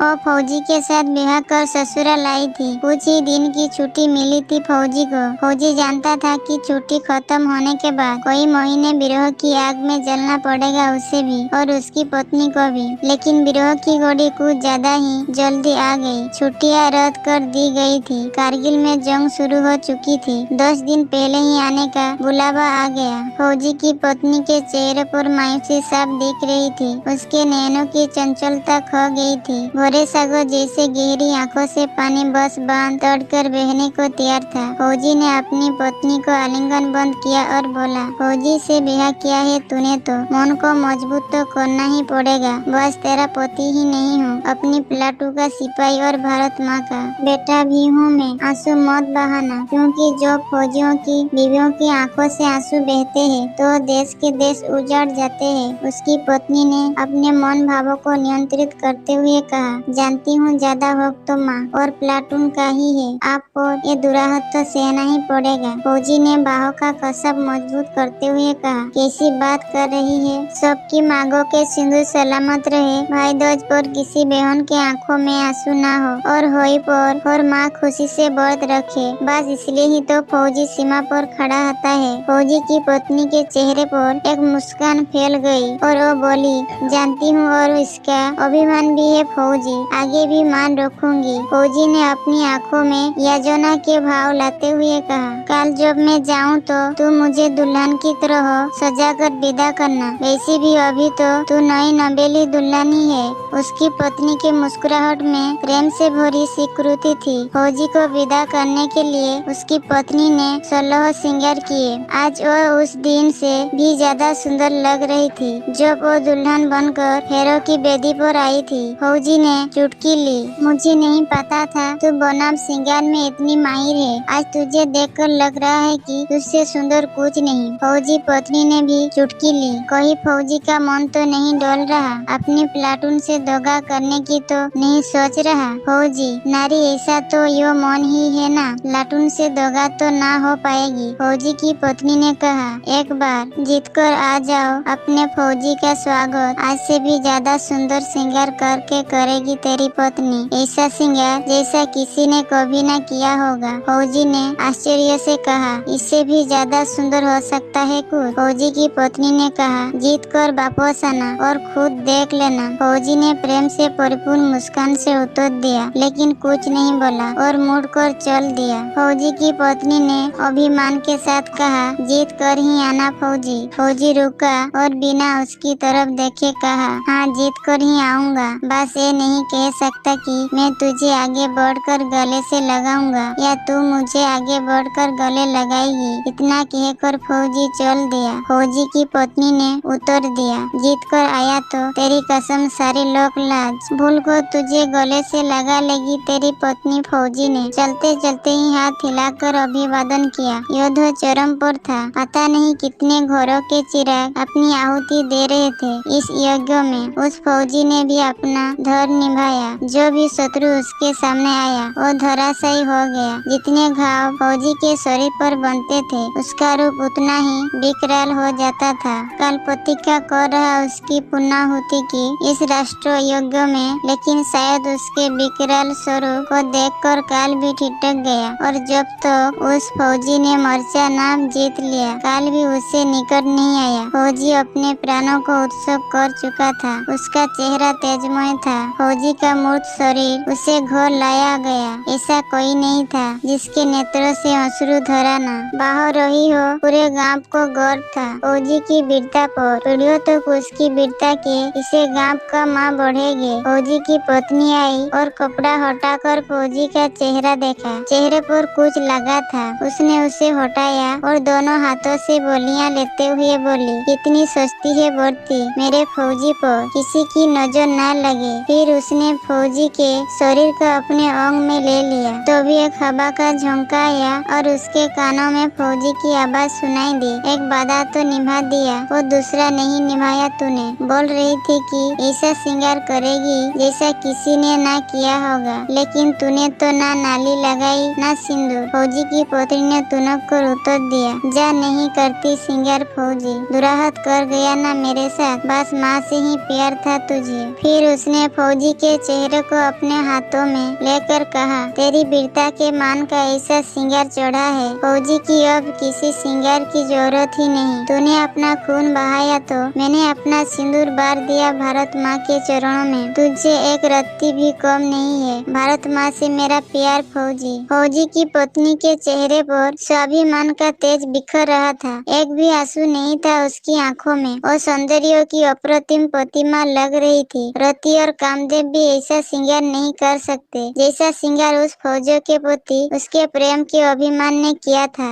और फौजी के साथ ब्याह कर ससुराल आई थी। कुछ ही दिन की छुट्टी मिली थी फौजी को। फौजी जानता था कि छुट्टी खत्म होने के बाद कई महीने विरह की आग में जलना पड़ेगा, उसे भी और उसकी पत्नी को भी। लेकिन विरह की घड़ी कुछ ज्यादा ही जल्दी आ गई। छुट्टियां रद्द कर दी गई थी। कारगिल में जंग शुरू हो चुकी थी। 10 दिन पहले ही आने का बुलावा आ गया। फौजी की पत्नी के चेहरे पर मायूसी साफ दिख रही थी। उसके नैनों की चंचलता खो गई थी। भोरे सागर जैसे गहरी आंखों से पानी बस बांध तोड़कर बहने को तैयार था। फौजी ने अपनी पत्नी को आलिंगन बंद किया और बोला, फौजी से ब्याह किया है तूने तो मन को मजबूत तो करना ही पड़ेगा। बस तेरा पति ही नहीं हूँ, अपनी प्लाटू का सिपाही और भारत माँ का बेटा भी हूँ मैं। आंसू मत बहाना, क्योंकि जो फौजियों की बीवियों की आंखों से आंसू बहते हैं तो देश के देश उजाड़ जाते हैं। उसकी पत्नी ने अपने मन भावों को नियंत्रित करते हुए कहा, जानती हूँ ज्यादा वक्त तो माँ और प्लाटून का ही है। आपको ये दुराहत तो सहना ही पड़ेगा। फौजी ने बाहों का कसब मजबूत करते हुए कहा, कैसी बात कर रही है। सबकी मांगों के सिंदूर सलामत रहे। भाई दूज पर किसी बहन के आंखों में आंसू ना हो और होई पर और माँ खुशी से व्रत रखे। बस इसलिए ही तो फौजी सीमा पर खड़ा होता है। फौजी की पत्नी के चेहरे पर एक मुस्कान फैल गई और वो बोली, जानती हूँ और इसका अभिमान भी है फौजी, आगे भी मान रखूंगी। फौजी ने अपनी आंखों में याचना के भाव लाते हुए कहा, कल जब मैं जाऊँ तो तू मुझे दुल्हन की तरह सजा कर विदा करना। वैसे भी अभी तो तू नई नवेली दुल्हन ही है। उसकी पत्नी की मुस्कुराहट में प्रेम से भरी स्वीकृति थी। फौजी को विदा करने के लिए उसकी पत्नी ने 16 श्रृंगार किए। आज वो उस दिन से भी ज्यादा सुंदर लग रही थी जब वो दुल्हन बनकर हेरो की बेदी पर आई थी। फौजी ने चुटकी ली, मुझे नहीं पता था तू बनाम श्रृंगार में इतनी माहिर है। आज तुझे देखकर लग रहा है कि तुझसे सुंदर कुछ नहीं। फौजी पत्नी ने भी चुटकी ली। कहीं फौजी का मन तो नहीं डोल रहा, अपनी प्लाटून से दगा करने की तो नहीं सोच रहा। फौजी नारी ऐसा तो यो मन ही है ना, प्लाटून से दगा तो ना हो पाएगी। फौजी की पत्नी ने कहा, एक बार जीत कर आ जाओ। अपने फौजी का स्वागत आज से भी ज्यादा सुंदर श्रृंगार करके करेगी तेरी पत्नी। ऐसा श्रृंगार जैसा किसी ने कभी न किया होगा। फौजी ने आश्चर्य से कहा, इससे भी ज्यादा सुंदर हो सकता है कुछ। फौजी की पत्नी ने कहा, जीत कर वापस आना और खुद देख लेना। फौजी ने प्रेम से परिपूर्ण मुस्कान से उत्तर दिया, लेकिन कुछ नहीं बोला और मुड़कर चल दिया। फौजी की पत्नी ने अभिमान के साथ कहा, जीत कर ही आना फौजी। फौजी रुका और बिना उसकी तरफ देखे कहा, हाँ जीत कर ही आऊंगा। बस ये नहीं कह सकता कि मैं तुझे आगे बढ़कर गले से लगाऊंगा या तू मुझे आगे बढ़कर गले लगाएगी। इतना कहकर फौजी चल दिया। फौजी की पत्नी ने उत्तर दिया, जीत कर आया तो तेरी कसम सारी लोक लाज भूल को तुझे गले से लगा लेगी तेरी पत्नी। फौजी ने चलते चलते ही हाथ हिलाकर अभिवादन किया। युद्ध चरम पर था। पता नहीं कितने घरों के चिराग अपनी आहुति दे रहे थे इस यज्ञ में। उस फौजी ने भी अपना धर्म निभाया। जो भी शत्रु उसके सामने आया वो धराशायी हो गया। जितने घाव फौजी के शरीर पर बनते थे उसका रूप उतना ही विकराल हो जाता था। काल प्रतिज्ञा कर रहा उसकी पुण्यहुति की इस राष्ट्र यज्ञ में, लेकिन शायद उसके विकराल स्वरूप को देखकर काल भी ठिठक गया और जब तो उस फौजी ने मोर्चा नाम जीत लिया, काल भी उससे निकट नहीं आया। फौजी अपने प्राणों को उत्सर्ग कर चुका था। उसका चेहरा तेजमय था। फौजी का मूर्त शरीर उसे घोर लाया गया। ऐसा कोई नहीं था जिसके नेत्रों से अश्रु धरा न बह रही हो। पूरे गांव को गर्व था फौजी की वीरता पर। पीढ़ियों तक उसकी वीरता के इसे गांव का माँ बढ़ेगे। फौजी की पत्नी आई और कपड़ा हटाकर फौजी का चेहरा देखा। चेहरे पर कुछ लगा था। उसने उसे हटाया और दोनों हाथों से बोलियां लेते हुए बोली, कितनी सस्ती है बढ़ती मेरे फौजी पर, किसी की नजर न लगे। फिर उसने फौजी के शरीर को अपने अंग में ले लिया। तो भी एक हवा का झोंका आया और उसके कानों में फौजी की आवाज सुनाई दी, एक वादा तो निभा दिया, वो दूसरा नहीं निभाया तूने। बोल रही थी कि ऐसा श्रृंगार करेगी जैसा किसी ने ना किया होगा, लेकिन तूने तो ना नाली लगाई ना सिंदूर। फौजी की पत्नी ने तुनक कर उत्तर दिया, जा नहीं करती श्रृंगार फौजी, दुराहत कर गया ना मेरे साथ, बस माँ से ही प्यार था तुझे। फिर उसने फौजी फौजी के चेहरे को अपने हाथों में लेकर कहा, तेरी वीरता के मान का ऐसा श्रृंगार चढ़ा है फौजी की अब किसी श्रृंगार की जरूरत ही नहीं। तूने अपना खून बहाया तो मैंने अपना सिंदूर बार दिया भारत माँ के चरणों में। तुझे एक रत्ती भी कम नहीं है भारत माँ से मेरा प्यार फौजी। फौजी की पत्नी के चेहरे पर स्वाभिमान का तेज बिखर रहा था। एक भी आंसू नहीं था उसकी आंखों में। वो सौंदर्य की अप्रतिम प्रतिमा लग रही थी। रति और कामदेव भी ऐसा श्रृंगार नहीं कर सकते जैसा श्रृंगार उस फौजी के प्रति उसके प्रेम के अभिमान ने किया था।